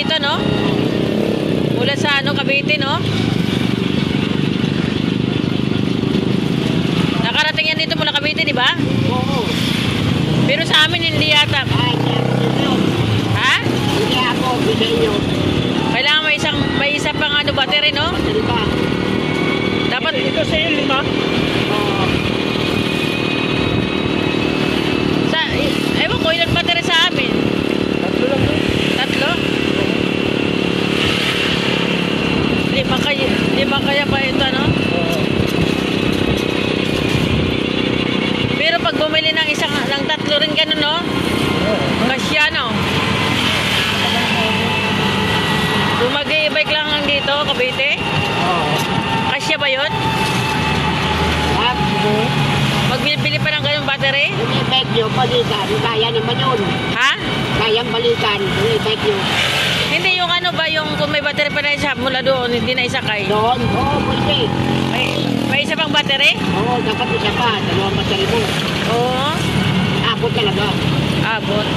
dito, no? Mula sa ano, Cavite, no? Nakarating yan dito mula Cavite, di ba? Oo. Pero sa amin hindi yata. Ay, Ha? hindi ako, bigay nyo. Kailangan may isa pang ano, battery, no? Battery pa. Dapat Ito sa iyo, 5. Oo. sa ewan ko ilang battery sa amin. 3 lang doon. 3? Lima kaya pa ito, no? Oo. Pero pag bumili ng ng 3 rin ganun, no? Oo. Kasya, no? Kung mag-i-bike lang lang dito, Cavite, Oo. kasya ba yun? At, Magbibili pa ng ganun battery? kung i-bike nyo, balikan, kaya naman yun. Ha? Kayang balikan, kung i-bike nyo. Hindi yung ano ba, yung kung may battery pa na isa mula doon, hindi na isakay. Doon, oo, pwede. May isa pang battery? Oo, dapat isa pa, dalawang battery mo. Oo. Abot talaga. Abot.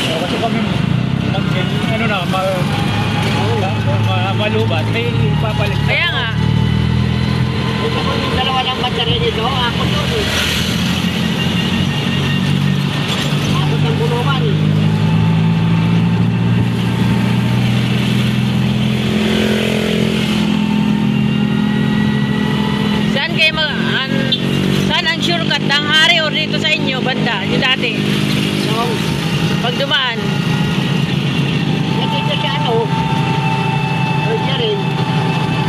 Oo, kasi kami, ano na, Oo. malubat, may ipapalit. Kaya nga. Kung ako yung dalawa ng battery nito, abot doon eh. Abot ng bulungan eh. Saan kayo saan ang shortcut? Tanghari o dito sa inyo, banda? Yung dati. So, Pag dumaan. nandito siya ano, pwede rin.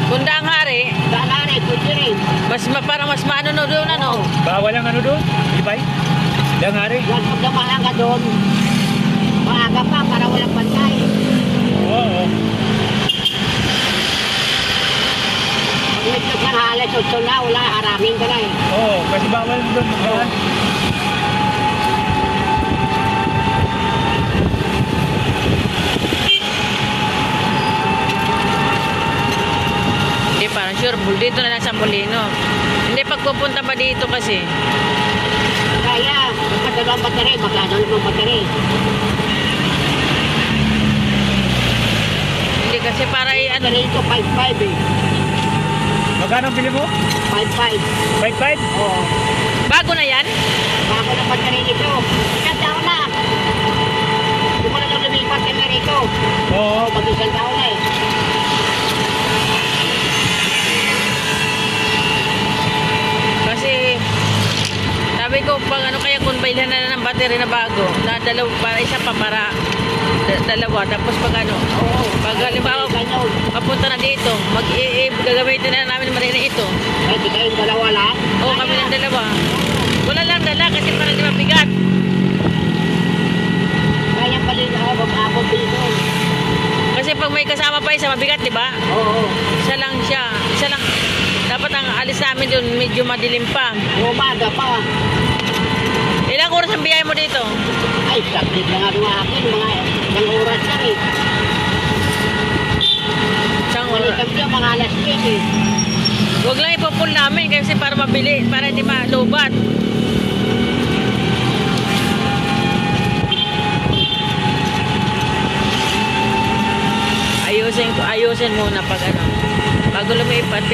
Kung tanghari, Dalari, pwede rin. parang mas maano no doon, ano? Bawal ang ano doon? Ibay? Lang hari? Yan, pag dumaan ka doon, maaga pa para walang pantay. Oo. Pag medyo ka halas, 8 na, wala, haraming ka na eh. Oo, kasi bawal doon. Oo. Hindi, parang sure, dito na lang sa Molino. Hindi, pagpupunta pa dito kasi. Kaya, kapag dalawang battery, magkano naman battery? Hindi kasi para ano, Battery ito, 5.5 eh. Magkano ang bili mo? 5.5. 5.5? Oo. bago na yan. Bago ng battery nito. Isang taon na. Hindi mo na daw lumipat yung rito. Oo. Mag-isang taon na eh. Kasi sabi ko, pag ano kaya kung bilhan na ng battery na bago, na dalawa, para isa pa para dalawa, tapos pag ano, Oo. pag halimbawa Ganyan. papunta na dito, gagamitin na namin marina ito. Eh, di kayong dalawa lang. Oo, kami ng dalawa. Wala lang dala kasi para di mabigat. Kaya pala yung abot dito. Kasi pag may kasama pa isa, mabigat, di ba? Oo. Isa lang siya. Isa lang. Dapat ang alis namin doon, medyo madilim pa. Umaga pa. Ilang oras ang biyay mo dito? Ay, sakit na nga ng akin. Mga isang oras lang eh. Isang oras. Balikan siya mga alas 10 eh. Huwag lang ipupul namin kasi para mabili, para hindi malubat. Ayusin muna pag ano. Bago lumipat,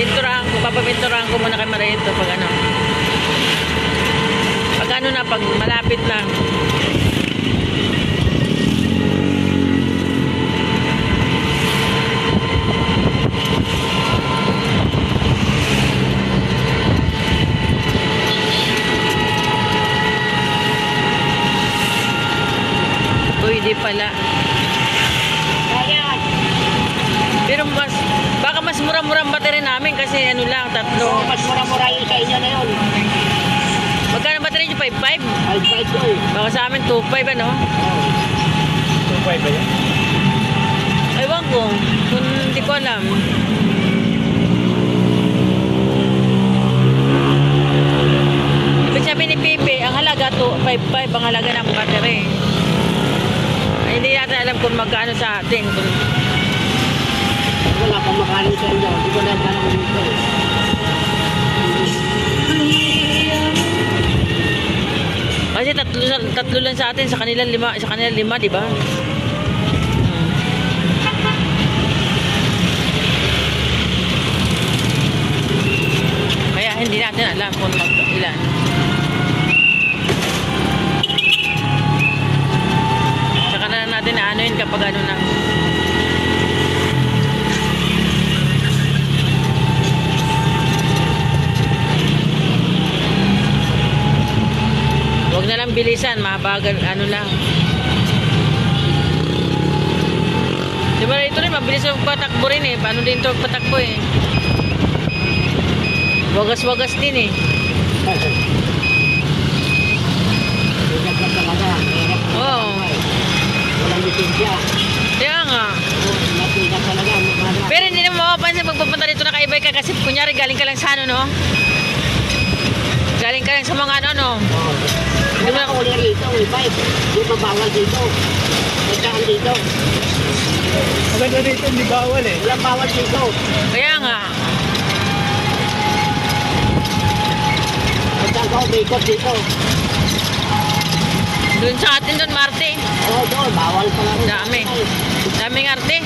papapinturahan ko muna kay Marito pag ano. Pag ano na, pag malapit na. Pwede pala. Kaya, Pero baka mas mura-mura ang battery namin kasi ano lang, 3. mas mura-mura yung sa inyo na yun. Magkano battery nyo? 5.5? Ay, ko eh. Baka sa amin 2.5 ano? 2.5 ba yan? Ewan ko, kung hindi ko alam. Ibig sabihin ni Pipe, ang halaga 5.5 ang halaga ng battery. Ay, hindi natin alam kung magkano sa atin. Wala pa makaling sa inyo. Hindi ko na tanong dito eh. Kasi tatlo lang sa atin, sa kanila 5, di ba? pag ano na. Huwag na lang bilisan, mabagal, ano lang. Di ba ito rin, mabilis yung patakbo rin eh. Paano din ito patakbo eh. Wagas-wagas din eh. Bigat na talaga. Hirap na Oo. buhay. Walang lisensya. Kaya nga. Mabigat talaga. Pero hindi naman mapapansin pag pupunta dito na kaibay ka kasi kunyari galing ka lang sa ano, no? Galing ka lang sa mga ano, no? Oo. Di ba ako rito, may bike. Di ba bawal dito? May daan dito. Maganda dito, hindi bawal eh. Walang bawal dito. Kaya nga. Pagka ako may ikot dito. Doon sa atin doon, Marte. Oo, doon. Bawal pala rin. Dami. Daming arte.